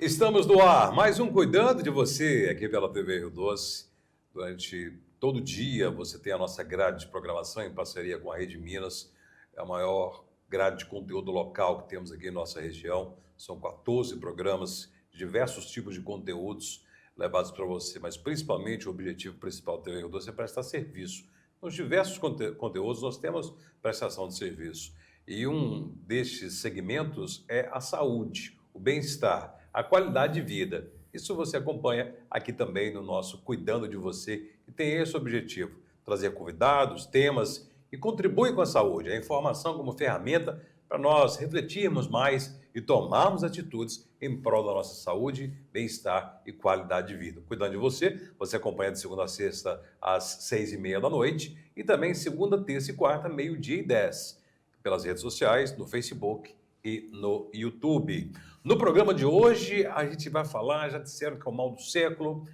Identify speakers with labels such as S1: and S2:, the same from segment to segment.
S1: Estamos no ar, mais um Cuidando de Você, aqui pela TV Rio Doce. Durante todo dia você tem a nossa grade de programação em parceria com a Rede Minas, é a maior grade de conteúdo local que temos aqui em nossa região. São 14 programas de diversos tipos de conteúdos levados para você, mas principalmente o objetivo principal da TV Rio Doce é prestar serviço. Nos diversos conteúdos nós temos prestação de serviço e um destes segmentos é a saúde, o bem-estar, a qualidade de vida. Isso você acompanha aqui também no nosso Cuidando de Você, que tem esse objetivo, trazer convidados, temas e contribui com a saúde, a informação como ferramenta para nós refletirmos mais e tomarmos atitudes em prol da nossa saúde, bem-estar e qualidade de vida. Cuidando de Você, você acompanha de segunda a sexta às 6h30 da noite e também segunda, terça e quarta, 12h10, pelas redes sociais, no Facebook e no YouTube. No programa de hoje, a gente vai falar, já disseram que é o mal do século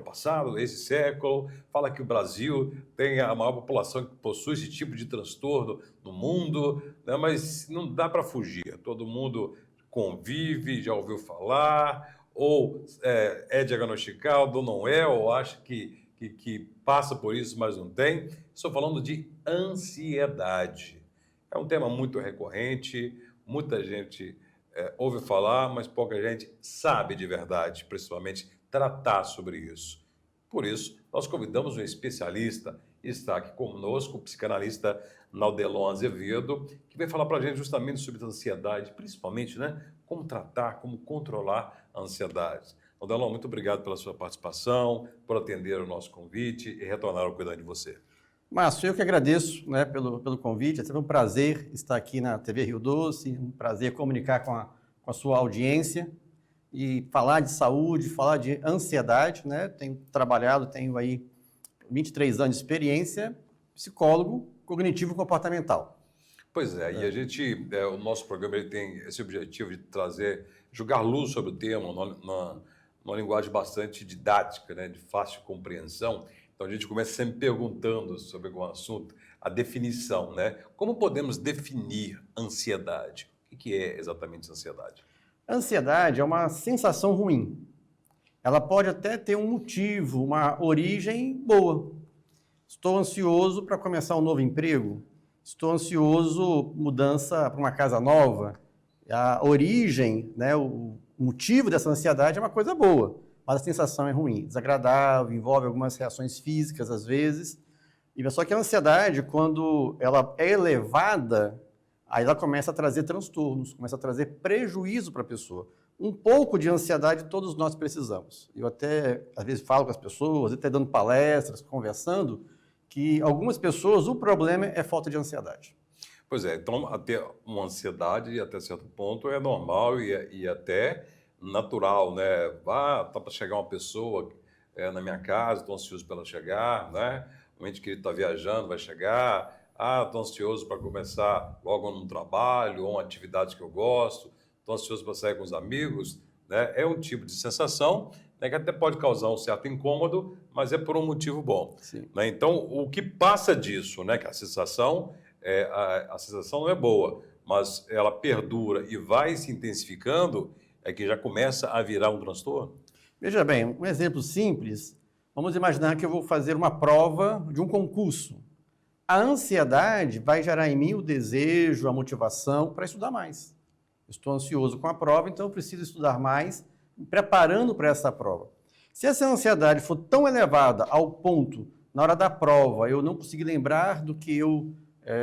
S1: passado, esse século, fala que o Brasil tem a maior população que possui esse tipo de transtorno no mundo, né? Mas não dá para fugir, todo mundo convive, já ouviu falar, ou é diagnosticado ou não é, ou acha que passa por isso, mas não tem. Estou falando de ansiedade. É um tema muito recorrente, muita gente ouve falar, mas pouca gente sabe de verdade, principalmente tratar sobre isso. Por isso, nós convidamos um especialista, está aqui conosco, o psicanalista Naudelon Azevedo, que vai falar para a gente justamente sobre a ansiedade, principalmente, né, como tratar, como controlar a ansiedade. Naudelon, muito obrigado pela sua participação, por atender o nosso convite e retornar ao Cuidando de Você.
S2: Márcio, eu que agradeço, né, pelo convite. É sempre um prazer estar aqui na TV Rio Doce, um prazer comunicar com a sua audiência e falar de saúde, falar de ansiedade, né? Tenho aí 23 anos de experiência, psicólogo cognitivo-comportamental.
S1: Pois é, e a gente, o nosso programa ele tem esse objetivo de jogar luz sobre o tema, numa linguagem bastante didática, né, de fácil compreensão. Então a gente começa sempre perguntando sobre algum assunto, a definição, né? Como podemos definir ansiedade? O que é exatamente ansiedade?
S2: Ansiedade é uma sensação ruim. Ela pode até ter um motivo, uma origem boa. Estou ansioso para começar um novo emprego. Estou ansioso, mudança para uma casa nova. A origem, né, o motivo dessa ansiedade é uma coisa boa, mas a sensação é ruim, desagradável, envolve algumas reações físicas às vezes. E só que a ansiedade, quando ela é elevada, aí ela começa a trazer transtornos, começa a trazer prejuízo para a pessoa. Um pouco de ansiedade todos nós precisamos. Eu até, às vezes, falo com as pessoas, até dando palestras, conversando, que algumas pessoas, o problema é falta de ansiedade.
S1: Pois é, então até uma ansiedade, até certo ponto, é normal e até natural, né? Tá para chegar uma pessoa na minha casa, estou ansioso para ela chegar, né? O ente querido está viajando, vai chegar. Estou ansioso para começar logo num trabalho ou uma atividade que eu gosto. Estou ansioso para sair com os amigos, né? É um tipo de sensação, né, que até pode causar um certo incômodo, mas é por um motivo bom. Né? Então, o que passa disso, né, que a sensação não é boa, mas ela perdura e vai se intensificando, é que já começa a virar um transtorno?
S2: Veja bem, um exemplo simples. Vamos imaginar que eu vou fazer uma prova de um concurso. A ansiedade vai gerar em mim o desejo, a motivação para estudar mais. Estou ansioso com a prova, então eu preciso estudar mais, me preparando para essa prova. Se essa ansiedade for tão elevada ao ponto, na hora da prova, eu não conseguir lembrar do que eu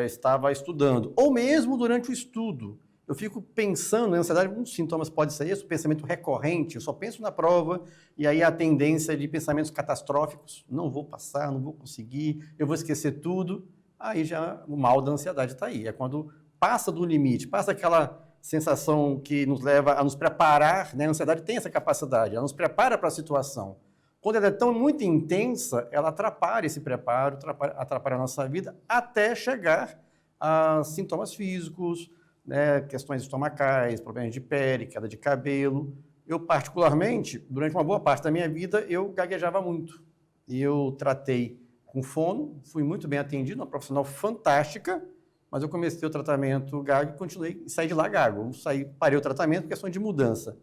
S2: estava estudando, ou mesmo durante o estudo, eu fico pensando, a ansiedade, um dos sintomas pode ser esse, o pensamento recorrente, eu só penso na prova, e aí a tendência de pensamentos catastróficos, não vou passar, não vou conseguir, eu vou esquecer tudo, aí já o mal da ansiedade está aí. É quando passa do limite, passa aquela sensação que nos leva a nos preparar, né? A ansiedade tem essa capacidade, ela nos prepara para a situação. Quando ela é muito intensa, ela atrapalha esse preparo, atrapalha a nossa vida, até chegar a sintomas físicos, né, questões estomacais, problemas de pele, queda de cabelo. Eu, particularmente, durante uma boa parte da minha vida, eu gaguejava muito. E eu tratei com fono, fui muito bem atendido, uma profissional fantástica, mas eu comecei o tratamento gago e continuei, saí de lá gago. Parei o tratamento por questão de mudança.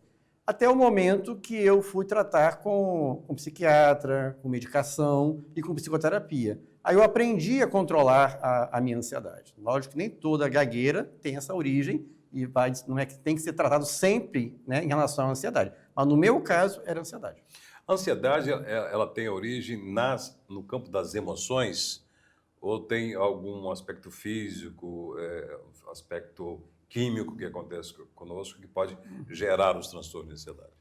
S2: Até o momento que eu fui tratar com psiquiatra, com medicação e com psicoterapia. Aí eu aprendi a controlar a minha ansiedade. Lógico que nem toda gagueira tem essa origem e não é que tem que ser tratado sempre, né, em relação à ansiedade. Mas no meu caso, era ansiedade.
S1: A ansiedade, ela tem origem no campo das emoções ou tem algum aspecto físico, aspecto químico que acontece conosco que pode gerar os transtornos de ansiedade?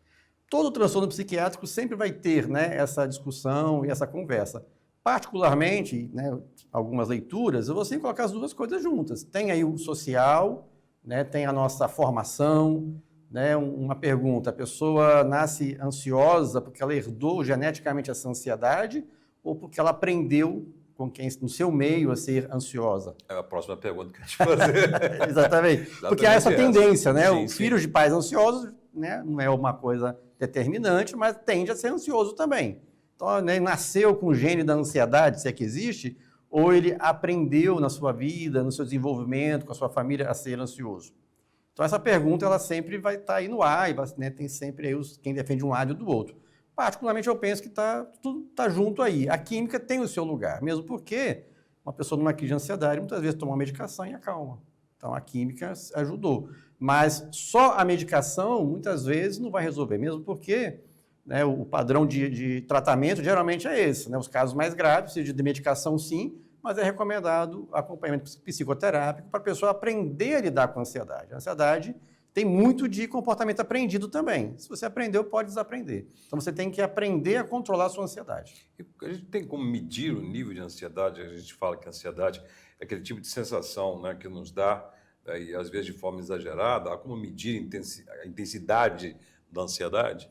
S2: Todo transtorno psiquiátrico sempre vai ter, né, essa discussão e essa conversa. Particularmente, né, algumas leituras, eu vou sempre colocar as duas coisas juntas. Tem aí o social, né, tem a nossa formação, né, uma pergunta, a pessoa nasce ansiosa porque ela herdou geneticamente essa ansiedade ou porque ela aprendeu com quem no seu meio a ser ansiosa?
S1: É a próxima pergunta que eu te fazer.
S2: Exatamente. Porque há essa tendência, né?
S1: Sim,
S2: o filho de pais ansiosos, né, não é uma coisa determinante, mas tende a ser ansioso também. Então, né, nasceu com o gene da ansiedade, se é que existe, ou ele aprendeu na sua vida, no seu desenvolvimento, com a sua família, a ser ansioso? Então, essa pergunta ela sempre vai estar aí no ar, e né, tem sempre aí quem defende um lado e do outro. Particularmente, eu penso que tudo está junto aí. A química tem o seu lugar, mesmo porque uma pessoa numa crise de ansiedade, muitas vezes toma uma medicação e acalma. Então, a química ajudou. Mas só a medicação, muitas vezes, não vai resolver, mesmo porque, né, o padrão de tratamento geralmente é esse. Né? Os casos mais graves, precisa de medicação sim, mas é recomendado acompanhamento psicoterápico para a pessoa aprender a lidar com a ansiedade. A ansiedade tem muito de comportamento aprendido também. Se você aprendeu, pode desaprender. Então, você tem que aprender a controlar a sua ansiedade.
S1: E a gente tem como medir o nível de ansiedade? A gente fala que a ansiedade é aquele tipo de sensação, né, que nos dá, e às vezes de forma exagerada. Há como medir a intensidade da ansiedade?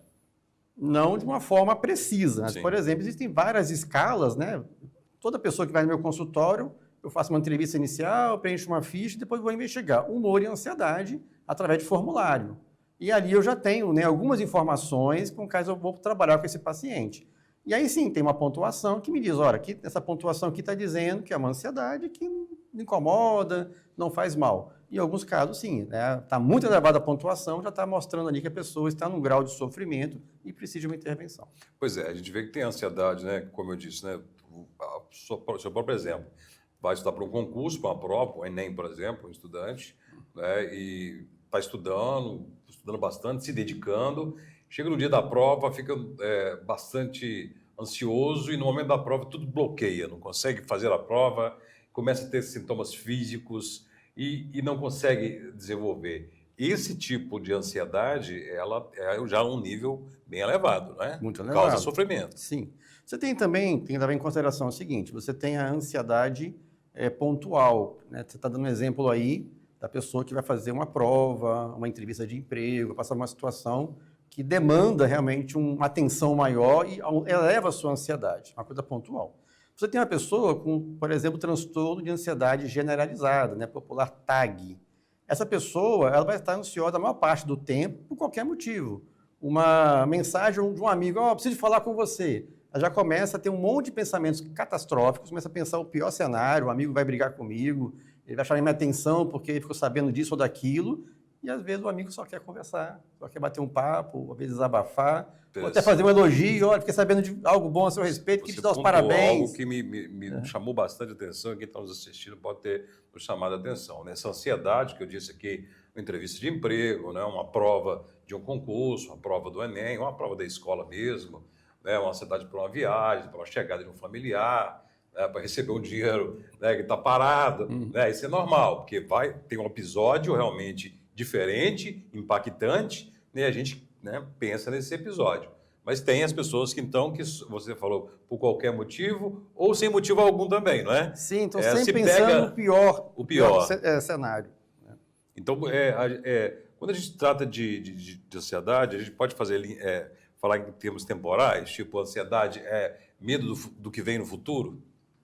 S2: Não de uma forma precisa. Mas,
S1: Sim.
S2: por exemplo, existem várias escalas, né? Toda pessoa que vai no meu consultório, eu faço uma entrevista inicial, preencho uma ficha e depois vou investigar humor e ansiedade através de formulário. E ali eu já tenho, né, algumas informações com quais eu vou trabalhar com esse paciente. E aí sim, tem uma pontuação que me diz, olha, essa pontuação aqui está dizendo que é uma ansiedade que não incomoda, não faz mal. Em alguns casos, sim, né, está muito elevada a pontuação, já está mostrando ali que a pessoa está num grau de sofrimento e precisa de uma intervenção.
S1: Pois é, a gente vê que tem ansiedade, né, como eu disse, né, o seu próprio exemplo. Vai estudar para um concurso, para uma prova, o Enem, por exemplo, um estudante, né, e está estudando bastante, se dedicando, chega no dia da prova, fica bastante ansioso e no momento da prova tudo bloqueia, não consegue fazer a prova, começa a ter sintomas físicos e não consegue desenvolver. Esse tipo de ansiedade, ela é já um nível bem elevado, né?
S2: Muito elevado.
S1: Causa sofrimento.
S2: Sim. Você tem também, tem que levar em consideração o seguinte, você tem a ansiedade pontual, né? Você está dando um exemplo aí da pessoa que vai fazer uma prova, uma entrevista de emprego, passar uma situação que demanda realmente uma atenção maior e eleva a sua ansiedade, uma coisa pontual. Você tem uma pessoa com, por exemplo, transtorno de ansiedade generalizada, né, popular TAG. Essa pessoa ela vai estar ansiosa a maior parte do tempo por qualquer motivo. Uma mensagem de um amigo, preciso falar com você. Ela já começa a ter um monte de pensamentos catastróficos, começa a pensar o pior cenário, o amigo vai brigar comigo, ele vai chamar minha atenção porque ele ficou sabendo disso ou daquilo, e às vezes o amigo só quer conversar, só quer bater um papo, às vezes desabafar, ou até fazer um elogio, olha, fiquei sabendo de algo bom a seu respeito, que te dá os parabéns.
S1: Algo que me chamou bastante atenção, e quem está nos assistindo pode ter nos chamado a atenção. Nessa ansiedade que eu disse aqui, uma entrevista de emprego, né, uma prova de um concurso, uma prova do Enem, uma prova da escola mesmo, né, uma ansiedade para uma viagem, para uma chegada de um familiar, né, para receber um dinheiro, né, que está parado. Né, isso é normal, porque tem um episódio realmente diferente, impactante, né, a gente, né, pensa nesse episódio. Mas tem as pessoas que você falou, por qualquer motivo, ou sem motivo algum também, não é?
S2: Sim, então sempre pensando no pior cenário.
S1: Então, quando a gente trata de ansiedade, a gente pode falar em termos temporais, tipo, ansiedade é medo do que vem no futuro,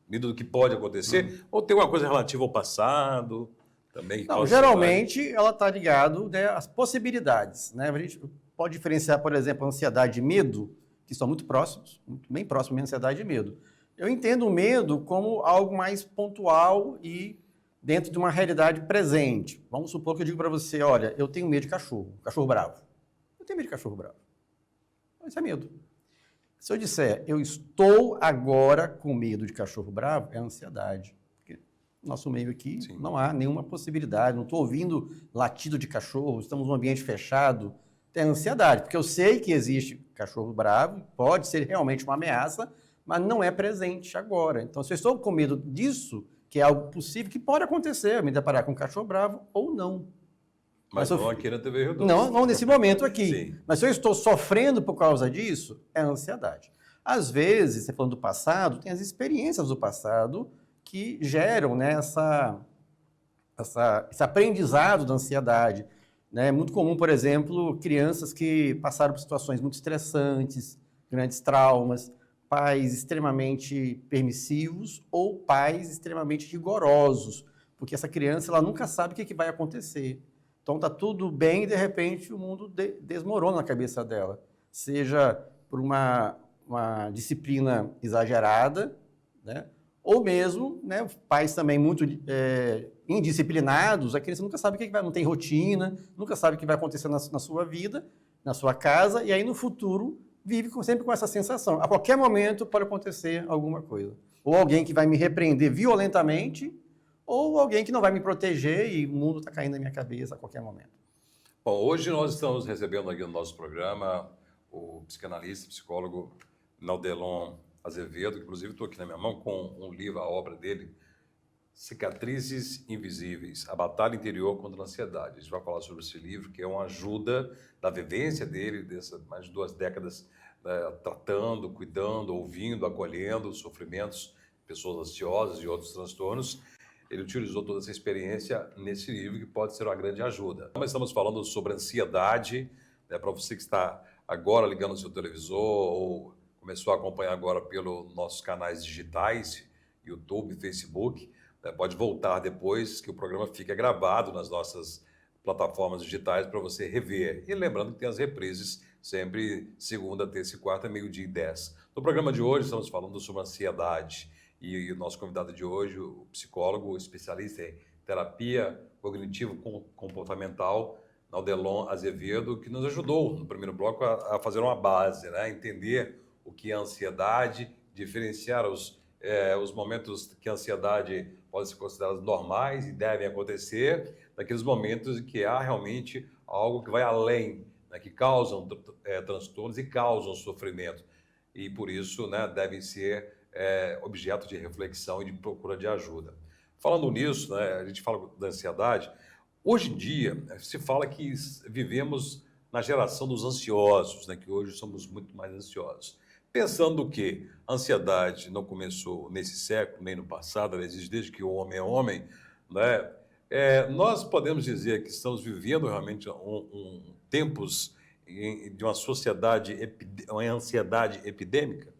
S1: medo do que pode acontecer, ou tem uma coisa relativa ao passado também?
S2: Não, geralmente ela está ligada, né, às possibilidades, né? A gente pode diferenciar, por exemplo, ansiedade e medo, que são muito próximos, bem próximos de ansiedade e medo. Eu entendo o medo como algo mais pontual e dentro de uma realidade presente. Vamos supor que eu digo para você, olha, eu tenho medo de cachorro bravo. tenho medo de cachorro bravo. Isso é medo. Se eu disser, eu estou agora com medo de cachorro bravo, é ansiedade. Porque no nosso meio aqui
S1: Sim.
S2: não há nenhuma possibilidade, não estou ouvindo latido de cachorro, estamos num ambiente fechado, tem ansiedade, porque eu sei que existe cachorro bravo, pode ser realmente uma ameaça, mas não é presente agora. Então, se eu estou com medo disso, que é algo possível, que pode acontecer, me deparar com um cachorro bravo ou não.
S1: Mas não aqui na TV Rio Doce.
S2: Não nesse momento aqui.
S1: Sim.
S2: Mas se eu estou sofrendo por causa disso, é ansiedade. Às vezes, você falando do passado, tem as experiências do passado que geram, né, esse aprendizado da ansiedade. Né? É muito comum, por exemplo, crianças que passaram por situações muito estressantes, grandes traumas, pais extremamente permissivos ou pais extremamente rigorosos, porque essa criança ela nunca sabe o que vai acontecer. Então está tudo bem e, de repente, o mundo desmorona na cabeça dela. Seja por uma disciplina exagerada, né? Ou mesmo, né, pais também muito indisciplinados, a criança nunca sabe o que vai, não tem rotina, nunca sabe o que vai acontecer na sua vida, na sua casa, e aí no futuro vive sempre com essa sensação. A qualquer momento pode acontecer alguma coisa. Ou alguém que vai me repreender violentamente, ou alguém que não vai me proteger e o mundo está caindo na minha cabeça a qualquer momento.
S1: Bom, hoje nós estamos recebendo aqui no nosso programa o psicanalista, psicólogo Naudelon Azevedo, que inclusive estou aqui na minha mão com um livro, a obra dele, Cicatrizes Invisíveis, a Batalha Interior contra a Ansiedade. A gente vai falar sobre esse livro, que é uma ajuda da vivência dele, dessas mais de 2 décadas, tratando, cuidando, ouvindo, acolhendo os sofrimentos de pessoas ansiosas e outros transtornos. Ele utilizou toda essa experiência nesse livro, que pode ser uma grande ajuda. Nós estamos falando sobre ansiedade, né, para você que está agora ligando o seu televisor ou começou a acompanhar agora pelos nossos canais digitais, YouTube, Facebook, né, pode voltar depois, que o programa fica gravado nas nossas plataformas digitais para você rever. E lembrando que tem as reprises sempre segunda, terça e quarta, 12h10. No programa de hoje estamos falando sobre ansiedade. E o nosso convidado de hoje, o psicólogo especialista em terapia cognitivo-comportamental, Naudelon Azevedo, que nos ajudou no primeiro bloco a fazer uma base, né? Entender o que é ansiedade, diferenciar os momentos que a ansiedade pode ser considerada normais e devem acontecer, daqueles momentos em que há realmente algo que vai além, né? Que causam transtornos e causam sofrimento. E por isso, né, devem ser objeto de reflexão e de procura de ajuda. Falando nisso, né, a gente fala da ansiedade. Hoje em dia, se fala que vivemos na geração dos ansiosos, né, que hoje somos muito mais ansiosos. Pensando que a ansiedade não começou nesse século, nem no passado, ela existe desde que o homem é homem, né, nós podemos dizer que estamos vivendo realmente tempos de uma sociedade, uma ansiedade epidêmica?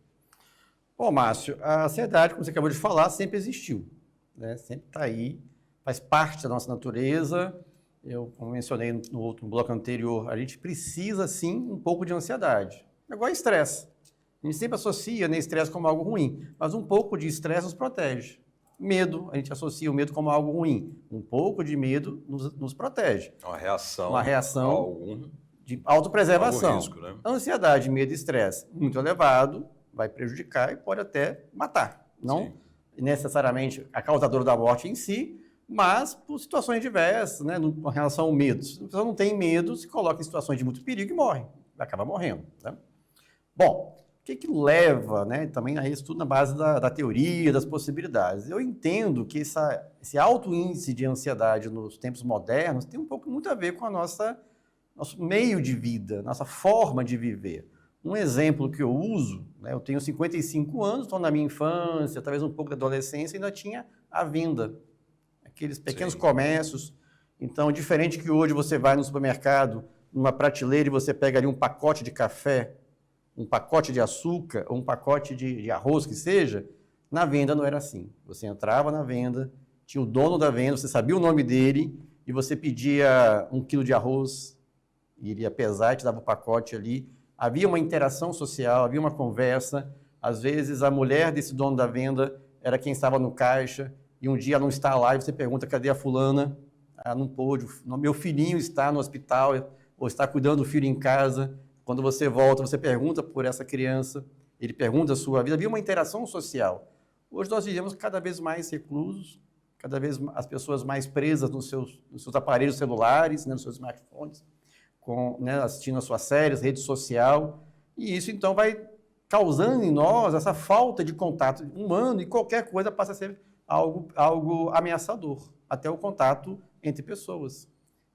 S2: Bom, Márcio, a ansiedade, como você acabou de falar, sempre existiu, né? Sempre está aí, faz parte da nossa natureza. Eu, como mencionei no outro bloco anterior, a gente precisa, sim, um pouco de ansiedade. É igual estresse. A gente sempre associa, né, estresse como algo ruim, mas um pouco de estresse nos protege. Medo, a gente associa o medo como algo ruim. Um pouco de medo nos protege.
S1: Uma reação.
S2: Uma reação de autopreservação.
S1: Algum risco, né?
S2: Ansiedade, medo e estresse muito elevado, vai prejudicar e pode até matar. Não necessariamente a causadora da morte em si, mas por situações diversas, né, com relação ao medo. Se a pessoa não tem medo, se coloca em situações de muito perigo e morre, acaba morrendo. Né? Bom, o que leva, né, também a isso tudo na base da teoria, das possibilidades? Eu entendo que esse alto índice de ansiedade nos tempos modernos tem muito a ver com nosso meio de vida, nossa forma de viver. Um exemplo que eu uso, né, eu tenho 55 anos, estou na minha infância, talvez um pouco da adolescência, ainda tinha a venda, aqueles pequenos comércios. Então, diferente que hoje você vai no supermercado, numa prateleira e você pega ali um pacote de café, um pacote de açúcar, ou um pacote de arroz que seja, na venda não era assim. Você entrava na venda, tinha o dono da venda, você sabia o nome dele, e você pedia 1 quilo de arroz, e ele ia pesar e te dava o pacote ali. Havia uma interação social, havia uma conversa. Às vezes, a mulher desse dono da venda era quem estava no caixa, e um dia ela não está lá, e você pergunta, cadê a fulana? Ah, não pôde, meu filhinho está no hospital, ou está cuidando do filho em casa. Quando você volta, você pergunta por essa criança, ele pergunta a sua vida, havia uma interação social. Hoje nós vivemos cada vez mais reclusos, cada vez as pessoas mais presas nos seus aparelhos celulares, né, nos seus smartphones, né, assistindo as suas séries, rede social, e isso então vai causando em nós essa falta de contato humano e qualquer coisa passa a ser algo ameaçador, até o contato entre pessoas.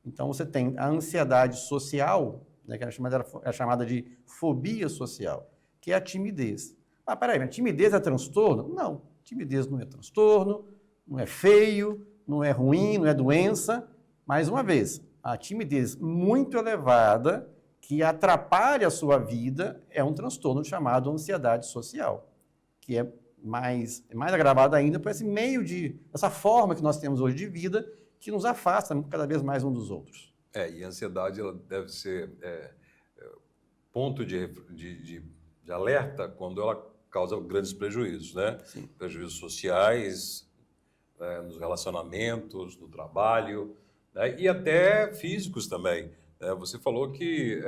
S2: Então você tem a ansiedade social, né, que é chamada de fobia social, que é a timidez. Ah, peraí, mas timidez é transtorno? Não, timidez não é transtorno, não é feio, não é ruim, não é doença. Mais uma vez, a timidez muito elevada, que atrapalha a sua vida, é um transtorno chamado ansiedade social, que é mais agravado ainda por esse essa forma que nós temos hoje de vida, que nos afasta cada vez mais um dos outros.
S1: E a ansiedade ela deve ser ponto de alerta quando ela causa grandes prejuízos, né?
S2: Sim.
S1: Prejuízos sociais, nos relacionamentos, no trabalho, né? E até físicos também. Você falou que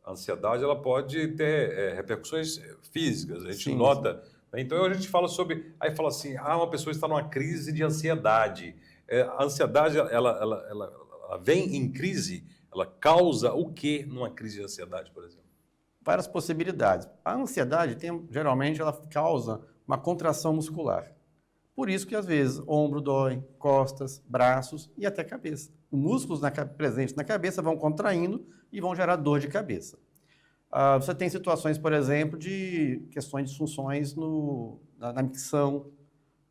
S1: a ansiedade ela pode ter repercussões físicas, a gente
S2: Sim,
S1: nota. Né? Então a gente fala sobre, aí fala assim, uma pessoa está numa crise de ansiedade. A ansiedade ela vem em crise, ela causa o que numa crise de ansiedade, por exemplo?
S2: Várias possibilidades. A ansiedade, geralmente, ela causa uma contração muscular. Por isso que, às vezes, ombro dói, costas, braços e até cabeça. Os músculos presentes na cabeça vão contraindo e vão gerar dor de cabeça. Você tem situações, por exemplo, de questões de disfunções na micção,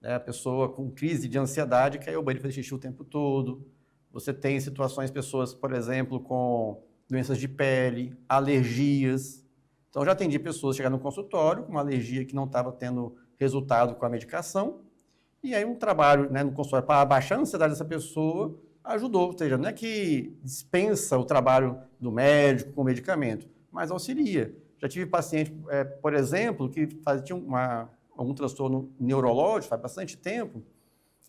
S2: né? A pessoa com crise de ansiedade quer ir ao banheiro fazer xixi o tempo todo. Você tem situações, pessoas, por exemplo, com doenças de pele, alergias. Então, já atendi pessoas chegando no consultório com uma alergia que não estava tendo resultado com a medicação. E aí um trabalho, né, no consultório para abaixar a ansiedade dessa pessoa ajudou. Ou seja, não é que dispensa o trabalho do médico com o medicamento, mas auxilia. Já tive paciente, por exemplo, que tinha algum transtorno neurológico faz bastante tempo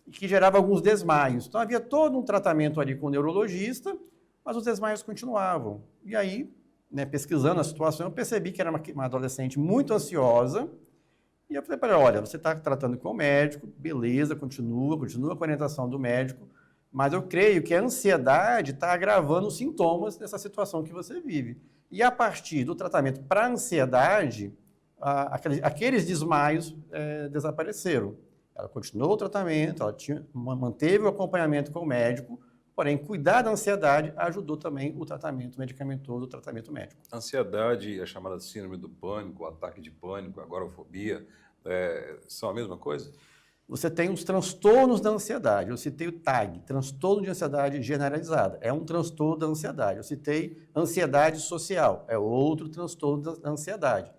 S2: e que gerava alguns desmaios. Então, havia todo um tratamento ali com o neurologista, mas os desmaios continuavam. E aí, né, pesquisando a situação, eu percebi que era uma adolescente muito ansiosa. E eu falei para ela, olha, você está tratando com o médico, beleza, continua com a orientação do médico, mas eu creio que a ansiedade está agravando os sintomas dessa situação que você vive. E a partir do tratamento para a ansiedade, aqueles desmaios desapareceram. Ela continuou o tratamento, ela manteve o acompanhamento com o médico, porém, cuidar da ansiedade ajudou também o tratamento medicamentoso, o tratamento médico.
S1: A ansiedade, a chamada síndrome do pânico, o ataque de pânico, agorafobia, são a mesma coisa?
S2: Você tem os transtornos da ansiedade. Eu citei o TAG, transtorno de ansiedade generalizada. É um transtorno da ansiedade. Eu citei ansiedade social, é outro transtorno da ansiedade.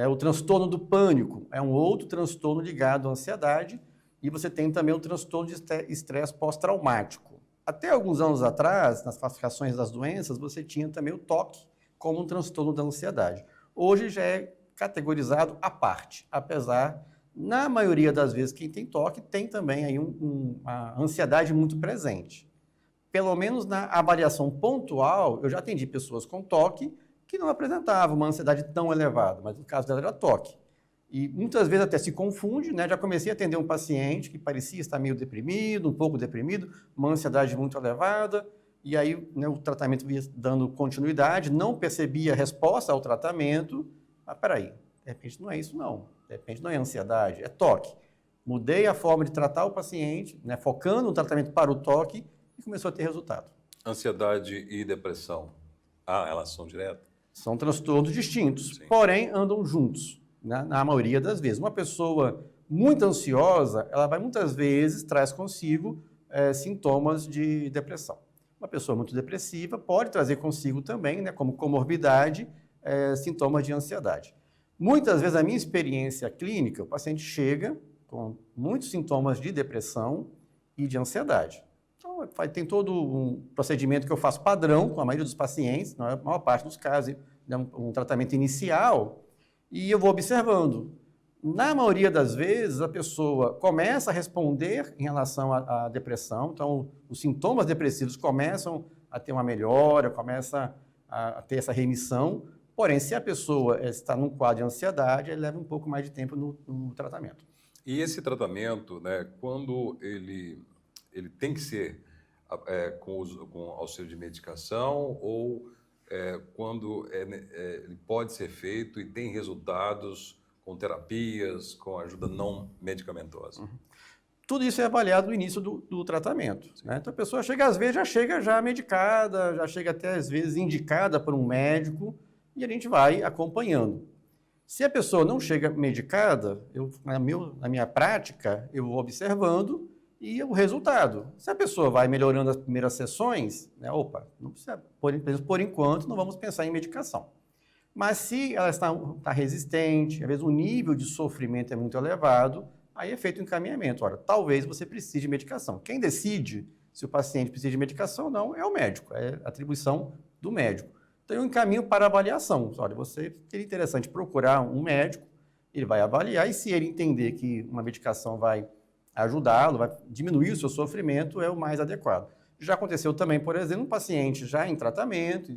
S2: O transtorno do pânico é um outro transtorno ligado à ansiedade. E você tem também o transtorno de estresse pós-traumático. Até alguns anos atrás, nas classificações das doenças, você tinha também o TOC como um transtorno da ansiedade. Hoje já é categorizado à parte, apesar, na maioria das vezes, quem tem TOC tem também aí uma ansiedade muito presente. Pelo menos na avaliação pontual, eu já atendi pessoas com TOC que não apresentavam uma ansiedade tão elevada, mas no caso dela era TOC. E muitas vezes até se confunde, né? Já comecei a atender um paciente que parecia estar meio deprimido, um pouco deprimido, uma ansiedade muito elevada, e aí, né, o tratamento ia dando continuidade, não percebia a resposta ao tratamento. Peraí, de repente não é isso não, de repente não é ansiedade, é TOC. Mudei a forma de tratar o paciente, né, focando no tratamento para o TOC e começou a ter resultado.
S1: Ansiedade e depressão, há relação direta?
S2: São transtornos distintos,
S1: Sim.
S2: Porém andam juntos, né, na maioria das vezes. Uma pessoa muito ansiosa, ela vai muitas vezes traz consigo sintomas de depressão. Uma pessoa muito depressiva pode trazer consigo também, né, como comorbidade, sintomas de ansiedade. Muitas vezes, a minha experiência clínica, o paciente chega com muitos sintomas de depressão e de ansiedade. Então, tem todo um procedimento que eu faço padrão com a maioria dos pacientes, na maior parte dos casos, um tratamento inicial, e eu vou observando. Na maioria das vezes, a pessoa começa a responder em relação à depressão, então os sintomas depressivos começam a ter uma melhora, começa a ter essa remissão. Porém, se a pessoa está num quadro de ansiedade, ele leva um pouco mais de tempo no tratamento.
S1: E esse tratamento, né, quando ele tem que ser com auxílio de medicação ou quando ele pode ser feito e tem resultados com terapias, com ajuda não medicamentosa?
S2: Tudo isso é avaliado no início do tratamento, né? Então a pessoa chega, às vezes, já chega já medicada, já chega até, às vezes, indicada por um médico e a gente vai acompanhando. Se a pessoa não chega medicada, na minha prática, eu vou observando e o resultado. Se a pessoa vai melhorando as primeiras sessões, né, não precisa, por enquanto, não vamos pensar em medicação. Mas se ela está resistente, às vezes o nível de sofrimento é muito elevado, aí é feito um encaminhamento. Ora, talvez você precise de medicação. Quem decide se o paciente precisa de medicação ou não é o médico, é atribuição do médico. Então, eu encaminho para avaliação. Olha, você seria interessante procurar um médico, ele vai avaliar e se ele entender que uma medicação vai ajudá-lo, vai diminuir o seu sofrimento, é o mais adequado. Já aconteceu também, por exemplo, um paciente já em tratamento,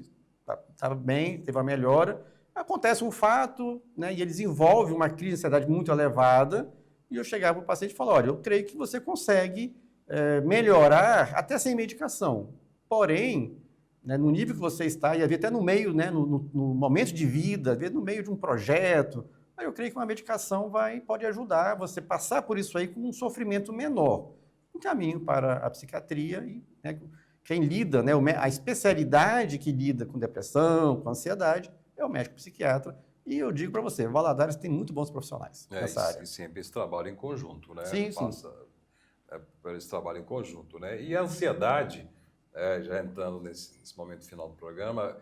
S2: estava bem, teve uma melhora, acontece um fato, né, e ele desenvolve uma crise de ansiedade muito elevada, e eu chegava para o paciente e falava, olha, eu creio que você consegue melhorar até sem medicação. Porém, né, no nível que você está, e até no meio, né, no momento de vida, às vezes no meio de um projeto, aí eu creio que uma medicação pode ajudar você a passar por isso aí com um sofrimento menor. Um caminho para a psiquiatria e, né, quem lida, né, a especialidade que lida com depressão, com ansiedade, é o médico psiquiatra. E eu digo para você, Valadares tem muito bons profissionais nessa área.
S1: E sempre esse trabalho em conjunto, né?
S2: Sim,
S1: Passa por esse trabalho em conjunto, né? E a ansiedade, já entrando nesse momento final do programa,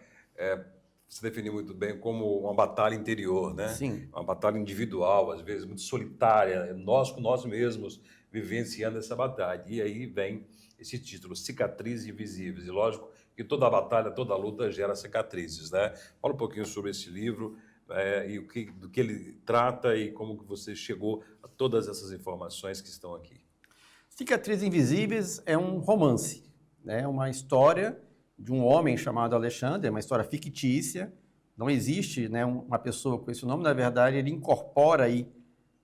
S1: se definiu muito bem como uma batalha interior, né?
S2: Sim.
S1: Uma batalha individual, às vezes muito solitária, nós com nós mesmos vivenciando essa batalha. E aí vem esse título, Cicatrizes Invisíveis. E lógico que toda batalha, toda luta gera cicatrizes, né? Fala um pouquinho sobre esse livro e do que ele trata e como que você chegou a todas essas informações que estão aqui.
S2: Cicatrizes Invisíveis é um romance, né? Uma história de um homem chamado Alexandre, é uma história fictícia, não existe, né, uma pessoa com esse nome, na verdade ele incorpora aí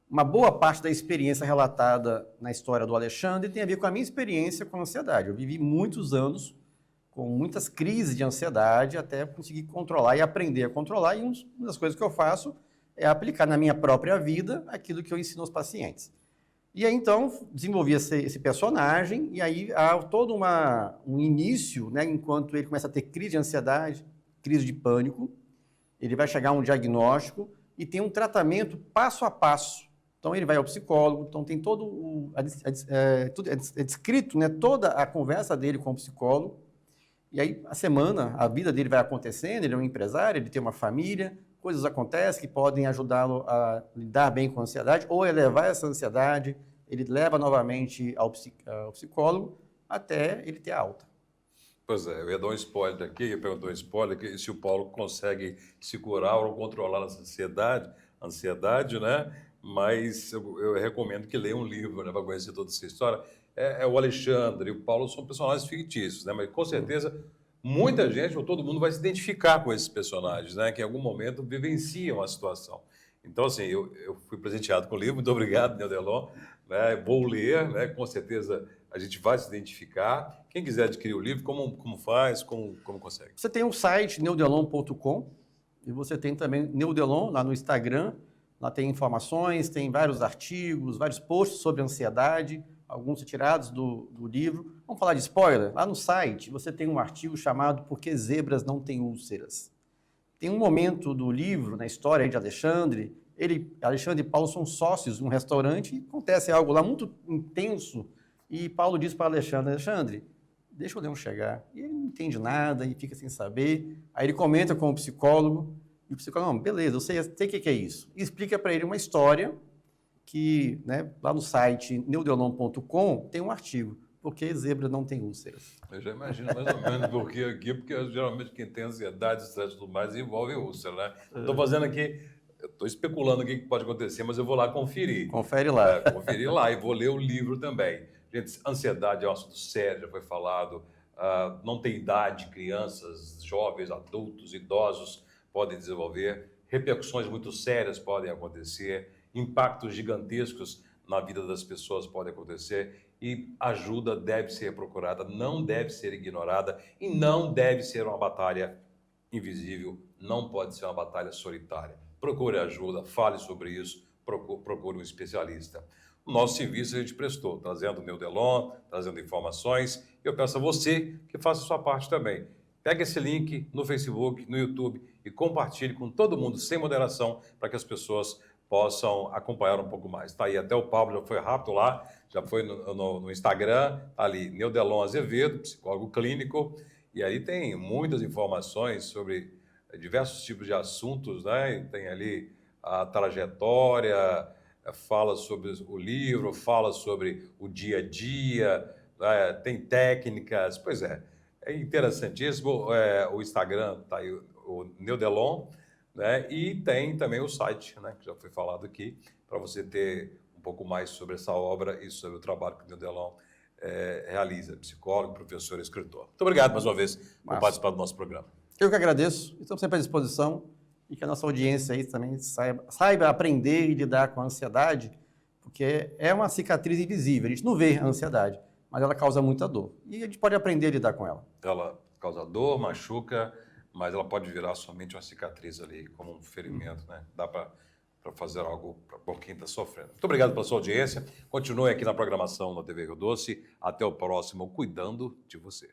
S2: uma boa parte da experiência relatada na história do Alexandre e tem a ver com a minha experiência com a ansiedade. Eu vivi muitos anos com muitas crises de ansiedade até conseguir controlar e aprender a controlar, e uma das coisas que eu faço é aplicar na minha própria vida aquilo que eu ensino aos pacientes. E aí, então, desenvolvi esse personagem, e aí há todo um início, né, enquanto ele começa a ter crise de ansiedade, crise de pânico, ele vai chegar a um diagnóstico e tem um tratamento passo a passo. Então, ele vai ao psicólogo, então tem é descrito, né, toda a conversa dele com o psicólogo, e aí a vida dele vai acontecendo, ele é um empresário, ele tem uma família, coisas acontecem que podem ajudá-lo a lidar bem com a ansiedade ou elevar essa ansiedade, ele leva novamente ao psicólogo até ele ter alta.
S1: Pois é, eu ia dar um spoiler aqui, eu perguntou um spoiler, que se o Paulo consegue se curar ou controlar a ansiedade, né? Mas eu recomendo que leia um livro, né, para conhecer toda essa história. O Alexandre e o Paulo são personagens fictícios, né? Mas com certeza muita gente ou todo mundo vai se identificar com esses personagens, né? Que em algum momento vivenciam a situação. Então, assim, eu fui presenteado com o livro, muito obrigado, Neudelon, né? Vou ler, né? Com certeza a gente vai se identificar. Quem quiser adquirir o livro, como faz, como consegue?
S2: Você tem um site, neudelon.com, e você tem também Neudelon lá no Instagram, lá tem informações, tem vários artigos, vários posts sobre ansiedade, alguns retirados do livro. Vamos falar de spoiler? Lá no site você tem um artigo chamado Por que Zebras Não Têm Úlceras? Tem um momento do livro, na história de Alexandre, Alexandre e Paulo são sócios de um restaurante e acontece algo lá muito intenso e Paulo diz para Alexandre, deixa o Leão chegar. E ele não entende nada e fica sem saber. Aí ele comenta com o psicólogo e o psicólogo, não, beleza, eu sei o que é isso. E explica para ele uma história que, né, lá no site neudelon.com tem um artigo, Por que Zebra Não Tem Úlceras?
S1: Eu já imagino mais ou menos por que aqui, porque geralmente quem tem ansiedade, estresse e tudo mais envolve úlcera, né? Estou fazendo aqui, estou especulando o que pode acontecer, mas eu vou lá conferir.
S2: Confere lá.
S1: Conferir lá e vou ler o livro também. Gente, ansiedade é um assunto sério, já foi falado não tem idade, crianças, jovens, adultos, idosos podem desenvolver, repercussões muito sérias podem acontecer, impactos gigantescos na vida das pessoas podem acontecer e ajuda deve ser procurada, não deve ser ignorada e não deve ser uma batalha invisível, não pode ser uma batalha solitária. Procure ajuda, fale sobre isso, procure um especialista. O nosso serviço a gente prestou, trazendo o Neudelon, trazendo informações. Eu peço a você que faça a sua parte também. Pegue esse link no Facebook, no YouTube e compartilhe com todo mundo, sem moderação, para que as pessoas possam acompanhar um pouco mais. Está aí, até o Pablo já foi rápido lá, já foi no Instagram, tá ali, Neudelon Azevedo, psicólogo clínico, e aí tem muitas informações sobre diversos tipos de assuntos, né? Tem ali a trajetória, fala sobre o livro, fala sobre o dia a dia, né? Tem técnicas, pois é interessantíssimo. O Instagram está aí, o Neudelon, né? E tem também o site, né? Que já foi falado aqui, para você ter um pouco mais sobre essa obra e sobre o trabalho que o Neudelon realiza, psicólogo, professor e escritor. Muito obrigado mais uma vez por participar do nosso programa.
S2: Eu que agradeço, estamos sempre à disposição e que a nossa audiência aí também saiba aprender e lidar com a ansiedade, porque é uma cicatriz invisível, a gente não vê a ansiedade, mas ela causa muita dor e a gente pode aprender a lidar com ela.
S1: Ela causa dor, machuca, mas ela pode virar somente uma cicatriz ali, como um ferimento, né? Dá para fazer algo por quem está sofrendo. Muito obrigado pela sua audiência. Continue aqui na programação da TV Rio Doce. Até o próximo Cuidando de Você.